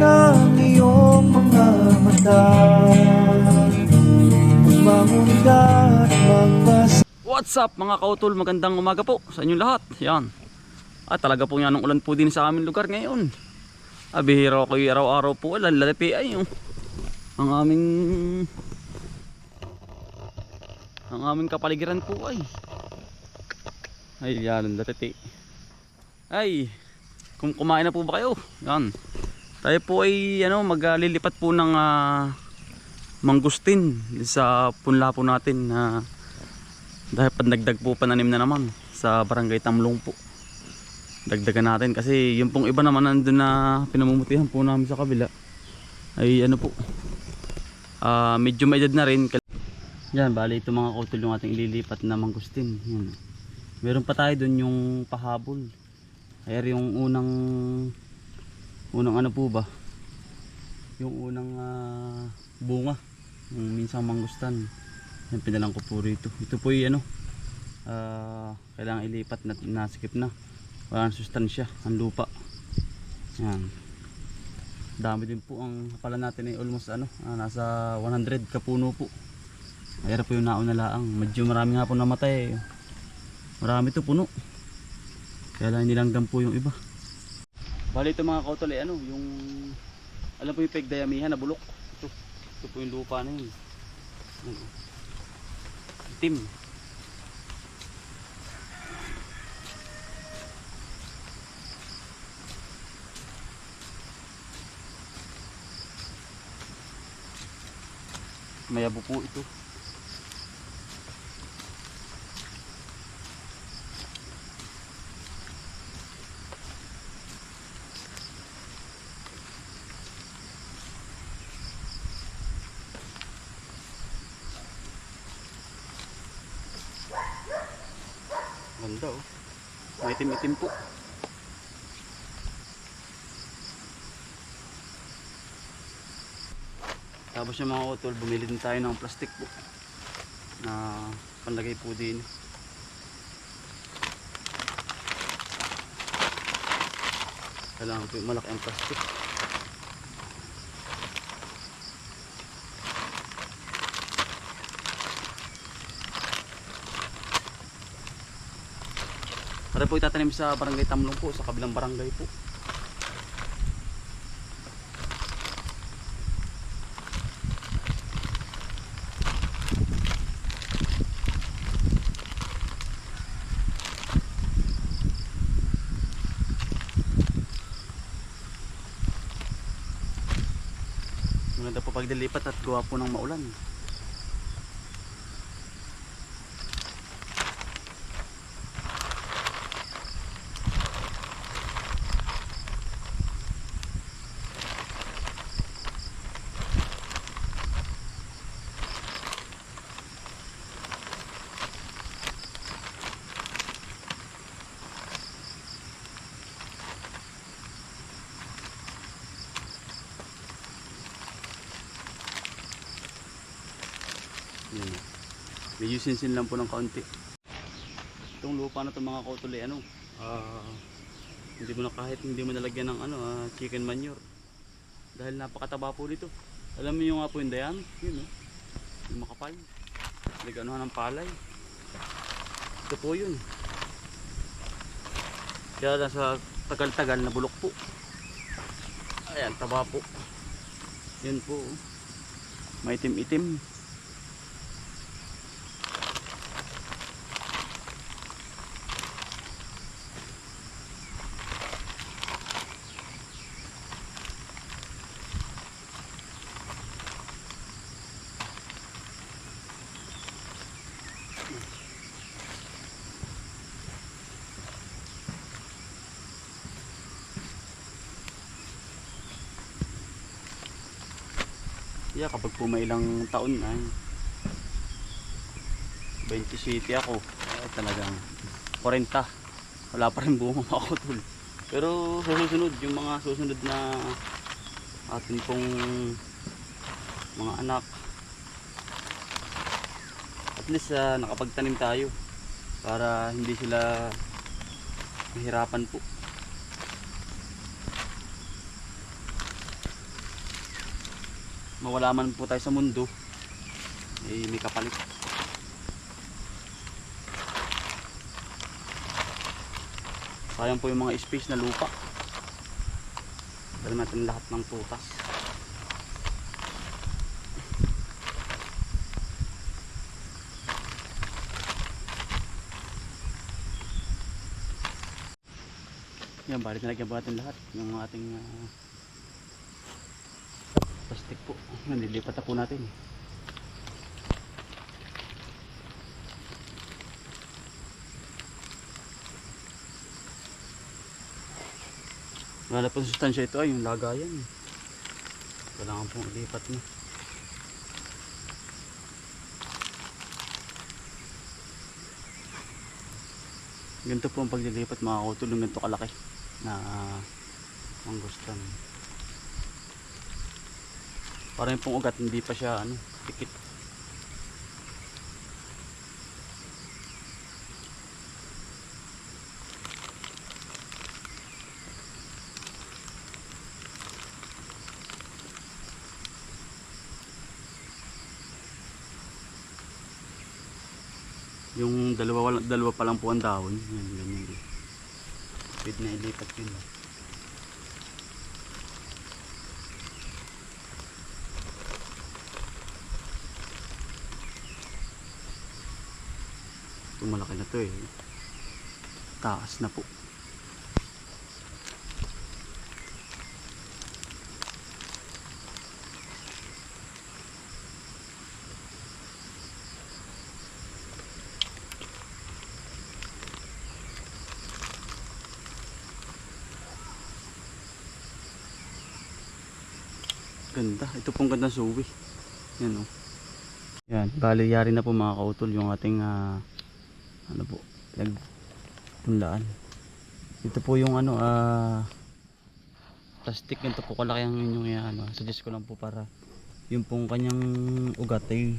ng iyong mga mata, magbangon ka at magbasa. What's up mga kautol, magandang umaga po sa inyong lahat. Yan. Talaga po yan ang ulan po din sa aming lugar ngayon. Bihira ko yung araw-araw po lalapi ay yung ang aming kapaligiran po ay yan ang lalapi. Ay, kumain na po ba kayo? Yan. Tayo po ay maglilipat po ng mangustin sa punla po natin na dahil pandagdag po pananim na naman sa barangay Tamlong po. Dagdagan natin kasi yung pong iba naman nandun na pinamumutihan po namin sa kabila ay medyo may edad na rin. Yan, bali ito mga kautol yung ating ililipat na mangustin. Yan. Meron pa tayo dun yung pahabol. Kaya yung unang po ba, yung unang bunga, yung minsang mangustan, yan pinalang ko po rito. Ito po yung kailangan ilipat na nasikip na, walang sustansya ang lupa. Yan, dami din po ang pala natin ay almost nasa 100 kapuno po. Kaya po yung nauna laang, medyo marami nga po namatay, marami to puno, kaya lang nilanggam po yung iba. Bali ito mga kautol ay yung alam po yung pegdayamihan na bulok. Ito po yung lupa na yun. Itim. Mayabo po ito. Ganda oh. May itim-itim po. Tapos yung mga utol, bumili din tayo ng plastic po na panlagay po din. Kailangan po yung malaki ang plastic. Para po itatanim sa barangay Tamlong po, sa kabilang barangay po. Maganda po pag dilipat at gawa po ng maulan. Medyo sinsin lang po ng kaunti. Itong lupa na itong mga kautuli, hindi mo nalagyan ng chicken manure dahil napakataba po dito. Alam niyo nga po yung dayan, yun yung makapal, nag-anuhan ng palay. Ito po yun, kaya sa tagal-tagal na bulok po. Ayan, taba po. Yun po, may itim-itim. Yeah, kapag po may ilang taon na 27 ako, talagang 40 wala pa rin bunga mga kautol. Pero susunod, yung mga susunod na atin pong mga anak, at least nakapagtanim tayo para hindi sila mahirapan po. mawala man po tayo sa mundo, eh may kapalit. Sayang po yung mga space na lupa. Dali natin lahat ng putas. Yan, balik na lagyan po natin lahat ng ating plastic po. Yan, lilipat na po natin. Wala po sa sustansya ito ay yung lagayan. Kailangan pong ilipat na. Ganito po ang paglilipat mga kautol, yung ganito kalaki na mangustan. Parang yung pong ugat hindi pa siya pikit. Yung dalawa pa lang po ang dahon. Yan, ganyan. Pwede na ilipat yun. Ito malaki na to eh. Taas na po. Ganda. Ito pong ganda suwi. Yan o. Yan. Bali yari na po mga kautol yung ating ano po. Pinagpunlaan. Ito po yung plastic. Ganito po kalaki ang inyong suggest ko lang po para yung pong kanyang ugat ay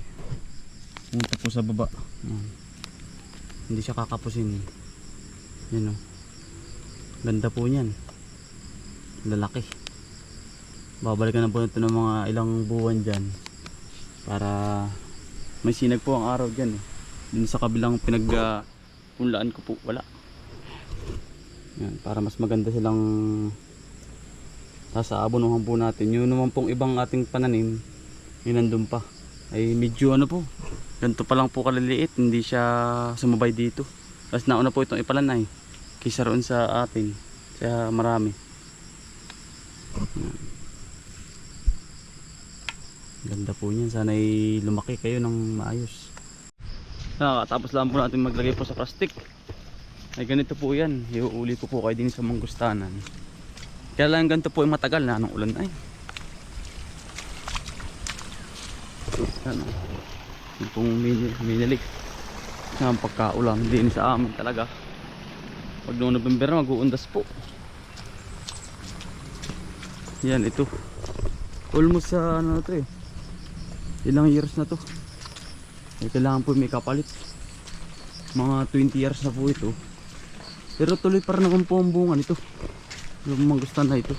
pumunta po sa baba. Yan. Hindi siya kakapusin. Yan o. Ganda po niyan. Lalaki. Babalikan na po ito ng mga ilang buwan dyan para may sinag po ang araw dyan eh. Dun sa kabilang pinagpunlaan ko po wala. Yan, para mas maganda silang sasaabonuhan po natin. Yun naman pong ibang ating pananim yun nandun pa ay medyo po ganito pa lang po kaliliit, hindi siya sumabay dito. Tapos nauna po itong ipalanay kaysa roon sa atin, kaya marami. Yan. Ganda po niyan. Sana ay lumaki kayo ng maayos. Tapos lang po natin maglagay po sa plastic. Ay ganito po yan. Iuuli ko po kayo din sa manggustanan. Kaya lang ganito po ay matagal na anong ulan ay. Ano? Yung pong minilik. Ang pagkaulan din sa amin talaga. Pag noong November na mag-uundas po. Yan ito. Almost sa ano ito eh. Ilang years na to. Kailangan po may kapalit. Mga 20 years na po ito. Pero tuloy pa rin naman po ang bunga nito. Yung mangustan na ito.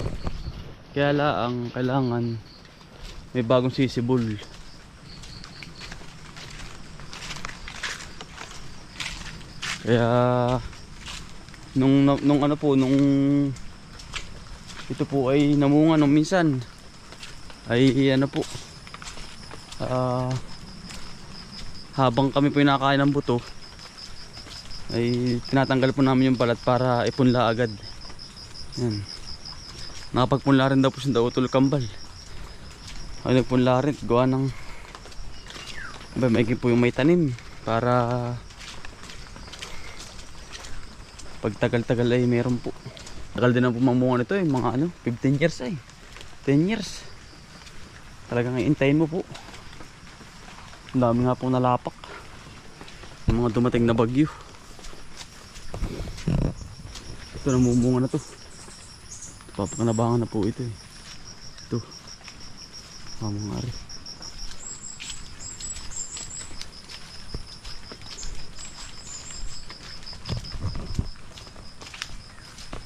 Kaya lang kailangan may bagong sisibol. Kaya nung ito po ay namunga nung minsan ay po habang kami po nakakain ng buto ay tinatanggal po namin yung balat para ipunla agad. Yan. Nakapagpunla rin daw po siya utol kambal. Ay nagpunla rin gawa ng maiging po yung may tanim para pag tagal-tagal ay meron po. Tagal din ang pumamunga nito mga 15 years 10 years. Talagang iintayin mo po. Ang dami nga pong nalapak. Yung mga dumating na bagyo. Ito namumunga na to. Papakanabangan na po ito Ito. Mga ari.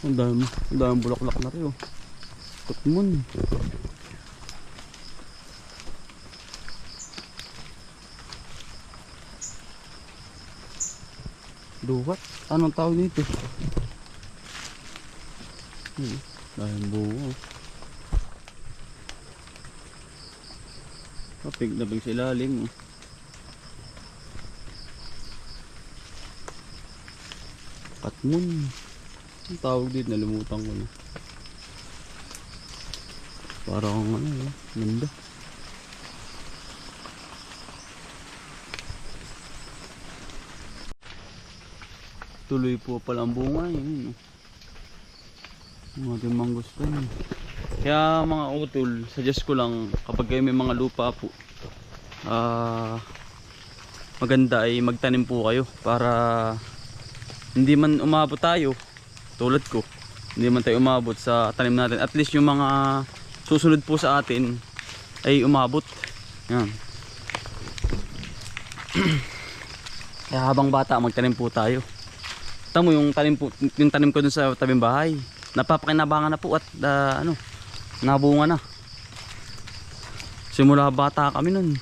Ang dami bulaklak na rin Tukmon. Duwat? Anong tawag dito? Dahil buo. Kapig na sa ilalim. Patmon. Ang tawag dito, nalimutan ko na. Parang ano, ganda. Tuloy po pala ang bunga yun. Ang ating mangustan. Kaya mga utol, suggest ko lang kapag kayo may mga lupa po, maganda ay magtanim po kayo para hindi man umabot tayo tulad ko, hindi man tayo umabot sa tanim natin, at least yung mga susunod po sa atin ay umabot. Yan. Kaya habang bata magtanim po tayo. Tamo yung tanim ko dun sa tabing bahay, napapakinabangan na po at ano, nabunga na. Simula bata kami nun.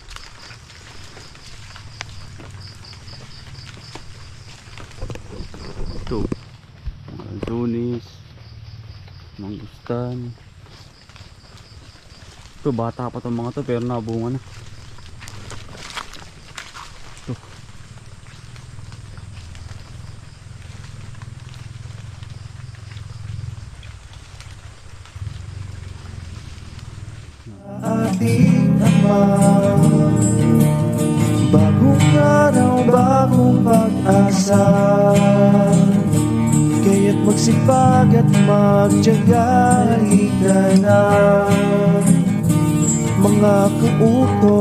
Ito, mga tunis, mangustan. Ito, bata pa itong mga to pero nabunga na. Ito. Ating Ama, bagong araw, bagong pag-asa, kaya't magsipag at magtiyaga, halika na mga kauto.